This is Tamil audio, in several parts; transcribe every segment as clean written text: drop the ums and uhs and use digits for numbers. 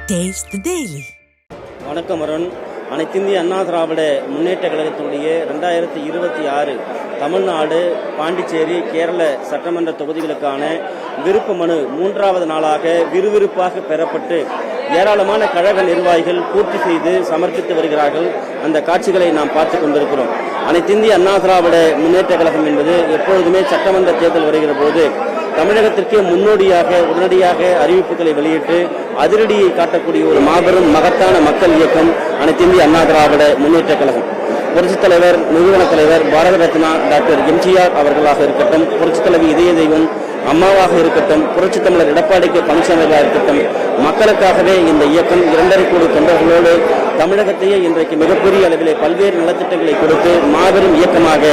Taste the Daily. வணக்கம் அருண். அனைத்திந்திய அண்ணா திராவிட முன்னேற்ற கழகத்தினுடைய 2026 தமிழ்நாடு, பாண்டிச்சேரி, கேரள சட்டமன்ற தொகுதிகளுக்கான விருப்ப மனு 3வது நாளாக விறுவிறுப்பாக பெறப்பட்டு ஏராளமான கழக நிர்வாகிகள் பூர்த்தி செய்து சமர்ப்பித்து வருகிறார்கள். அந்த காட்சிகளை நாம் பார்த்துக் கொண்டிருக்கிறோம். அனைத்திந்திய அண்ணா திராவிட முன்னேற்ற கழகம் என்பது எப்பொழுதுமே சட்டமன்ற தேர்தல் வருகிற போது தமிழகத்திற்கு முன்னோடியாக உடனடியாக அறிவிப்புகளை வெளியிட்டு அதிரடியை காட்டக்கூடிய ஒரு மாபெரும் மகத்தான மக்கள் இயக்கம் அனைத்திந்திய அண்ணா திராவிட முன்னேற்ற கழகம். புரட்சித் தலைவர், நிறுவன தலைவர், பாரத ரத்னா டாக்டர் எம்ஜிஆர் அவர்களாக இருக்கட்டும், புரட்சித் தலைவி இதய தெய்வம் அம்மாவாக இருக்கட்டும், புரட்சித் தமிழர் எடப்பாடி கே பழனிசாமியாக இருக்கட்டும், மக்களுக்காகவே இந்த இயக்கம் 2.5 கோடி தொண்டர்களோடு தமிழகத்தையே இன்றைக்கு மிகப்பெரிய அளவிலே பல்வேறு நலத்திட்டங்களை கொடுத்து மாபெரும் இயக்கமாக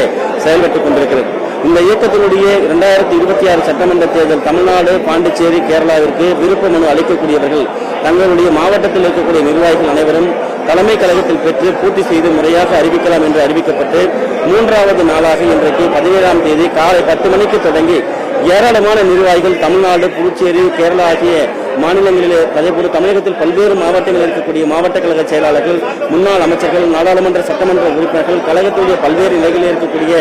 செயல்பட்டுக் கொண்டிருக்கிறது. இந்த இயக்கத்தினுடைய 2026 சட்டமன்ற தேர்தல் தமிழ்நாடு, பாண்டிச்சேரி, கேரளாவிற்கு விருப்ப மனு அளிக்கக்கூடியவர்கள் தங்களுடைய மாவட்டத்தில் இருக்கக்கூடிய நிர்வாகிகள் அனைவரும் தலைமை கழகத்தில் பெற்று பூர்த்தி செய்து முறையாக அறிவிக்கலாம் என்று அறிவிக்கப்பட்டு 3வது நாளாக இன்றைக்கு 17ஆம் தேதி காலை 10 மணிக்கு தொடங்கி ஏராளமான நிர்வாகிகள் தமிழ்நாடு, புதுச்சேரி, கேரளா ஆகிய மாநிலங்களிலே அதேபோல தமிழகத்தில் பல்வேறு மாவட்டங்களில் இருக்கக்கூடிய மாவட்ட கழக செயலாளர்கள், முன்னாள் அமைச்சர்கள், நாடாளுமன்ற சட்டமன்ற உறுப்பினர்கள், கழகத்துடைய பல்வேறு நிலைகளில் இருக்கக்கூடிய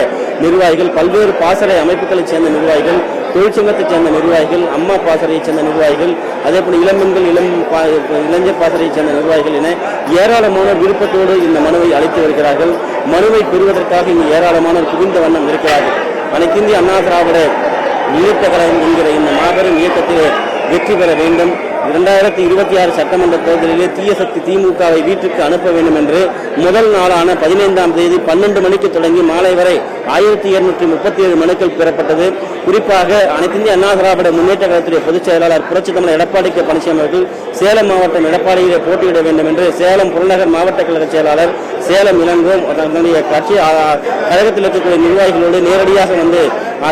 நிர்வாகிகள், பல்வேறு பாசறை அமைப்புகளைச் சேர்ந்த நிர்வாகிகள், தொழிற்சங்கத்தைச் சேர்ந்த நிர்வாகிகள், அம்மா பாசறையைச் சேர்ந்த நிர்வாகிகள், அதேபோல இளம்பெண்கள், இளைஞர் பாசறையைச் சேர்ந்த நிர்வாகிகள் என ஏராளமான விருப்பத்தோடு இந்த மனுவை அளித்து வருகிறார்கள். மனுவை பெறுவதற்காக இங்கு ஏராளமானோர் குவிந்த வண்ணம் இருக்கிறார்கள். அனைத்திந்திய அண்ணா திராவிட முன்னேற்ற கழகம் என்கிற இந்த மாபெரும் இயக்கத்திலே வெற்றி பெற வேண்டும். 2026 சட்டமன்ற தேர்தலிலே தீய சக்தி திமுகவை வீட்டுக்கு அனுப்ப வேண்டும் என்று முதல் நாளான 15ஆம் தேதி 12 மணிக்கு தொடங்கி மாலை வரை 1237 மனுக்கள் பெறப்பட்டது. குறிப்பாக அனைத்திந்திய அண்ணா திராவிட முன்னேற்ற கழகத்துடைய பொதுச் செயலாளர் புரட்சித் தமிழர் எடப்பாடி கே பழனிசாமி அவர்கள் சேலம் மாவட்டம் எடப்பாடியிலே போட்டியிட வேண்டும் என்று சேலம் புறநகர் மாவட்ட கழக செயலாளர் சேலம் இளங்கோம் தன்னுடைய கட்சி கழகத்தில் இருக்கக்கூடிய நிர்வாகிகளோடு நேரடியாக வந்து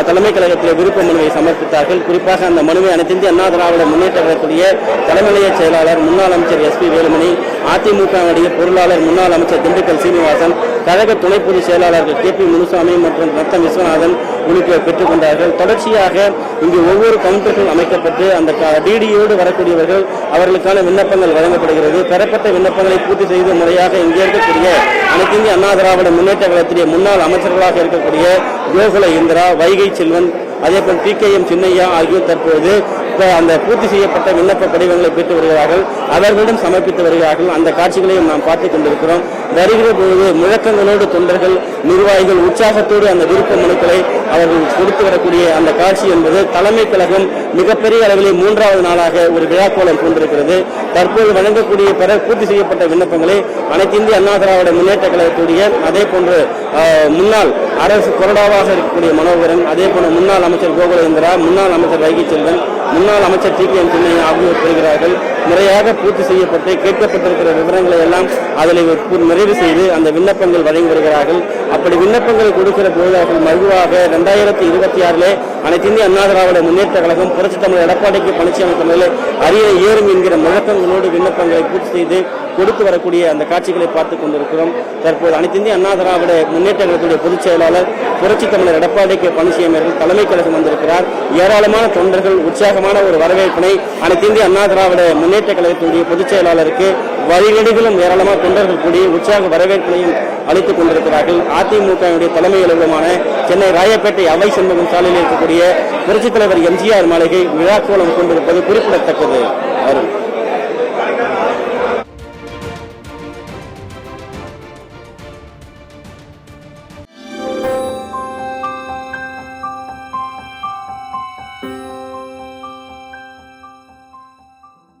தலைமை கழகத்தில் விருப்ப மனுவை சமர்ப்பித்தார்கள். குறிப்பாக அந்த மனுவை அனைத்திந்திய அண்ணா திராவிட முன்னேற்ற கழகத்துடைய தலைமை செயலாளர், முன்னாள் அமைச்சர் SP வேலுமணி, அதிமுகவுடைய பொருளாளர், முன்னாள் அமைச்சர் திண்டுக்கல் சீனிவாசன், கழக துணை பொதுச் செயலாளர்கள் KP முனுசாமி மற்றும் ரத்தம் விஸ்வநாதன் உள்ளிட்டோர் பெற்றுக் கொண்டார்கள். தொடர்ச்சியாக இங்கு ஒவ்வொரு கவுண்டர்கள் அமைக்கப்பட்டு அந்த டிடியோடு வரக்கூடியவர்கள் அவர்களுக்கான விண்ணப்பங்கள் வழங்கப்படுகிறது. பெறப்பட்ட விண்ணப்பங்களை பூர்த்தி செய்து முறையாக இங்கே இருக்கக்கூடிய அனைத்திந்திய அண்ணா திராவிட முன்னேற்ற கழகத்துடைய முன்னாள் அமைச்சர்களாக இருக்கக்கூடிய கோகுல இந்திரா, வைகை செல்வன், அதேபோல் PKM சின்னையா ஆகியோர் தற்போது அந்த பூர்த்தி செய்யப்பட்ட விண்ணப்ப படிவங்களை பெற்று வருகிறார்கள். அவர்களிடம் சமர்ப்பித்து வருகிறார்கள். அந்த காட்சிகளையும் நாம் பார்த்துக் கொண்டிருக்கிறோம். வருகிற பொழுது முழக்கங்களோடு தொண்டர்கள், நிர்வாகிகள் உற்சாகத்தோடு அந்த விருப்ப மனுக்களை அவர்கள் கொடுத்து வரக்கூடிய அந்த காட்சி என்பது தலைமை கழகம் மிகப்பெரிய அளவிலே 3வது நாளாக ஒரு விழாக்கோலம் கொண்டிருக்கிறது. தற்போது வழங்கக்கூடிய பூர்த்தி செய்யப்பட்ட விண்ணப்பங்களை அனைத்திந்திய அண்ணா திராவிட முன்னேற்ற கழகத்துடைய அதே போன்று முன்னாள் அரசு கொறடாவாக இருக்கக்கூடிய மனோகரன், அதே போன்ற முன்னாள் அமைச்சர் கோகுல இந்திரா, முன்னாள் அமைச்சர் வைகை செல்வன், முன்னாள் அமைச்சர் TKM சின்னையா ஆகியோர் பெறுகிறார்கள். முறையாக பூர்த்தி செய்யப்பட்டு கேட்கப்பட்டிருக்கிற விவரங்களை எல்லாம் அதில் நிறைவு செய்து அந்த விண்ணப்பங்கள் வழங்கி வருகிறார்கள். அப்படி விண்ணப்பங்கள் கொடுக்கிற போது அவர்கள் மறுவாக 2026 அனைத்திந்திய அண்ணா திராவிட முன்னேற்ற கழகம் புரட்சித் தமிழர் எடப்பாடி கே பழனிசாமி தலைமையில் அரிய ஏறும் என்கிற முழக்கங்களோடு விண்ணப்பங்களை பூர்த்தி செய்து கொடுத்து வரக்கூடிய அந்த காட்சிகளை பார்த்துக் கொண்டிருக்கிறோம். தற்போது அனைத்திந்திய அண்ணா திராவிட முன்னேற்ற கழகத்துடைய பொதுச் செயலாளர் புரட்சித் தமிழர் எடப்பாடி கே பழனிசாமி அவர்கள் தலைமை கழகம் வந்திருக்கிறார். ஏராளமான தொண்டர்கள் உற்சாகமான ஒரு வரவேற்பினை அனைத்திந்திய அண்ணா திராவிட முன்னேற்ற கழகத்துடைய பொதுச் செயலாளருக்கு வழிநெடுகளும் ஏராளமான தொண்டர்கள் கூடி உற்சாக வரவேற்பினையும் அளித்துக் கொண்டிருக்கிறார்கள். அதிமுகவுடைய தலைமை அலுவலகமான சென்னை ராயப்பேட்டை அவை சண்முகம் சாலையில் இருக்கக்கூடிய புரட்சித் தலைவர் எம்ஜிஆர் மாளிகை விழாக்கோலம் கொண்டிருப்பது குறிப்பிடத்தக்கது.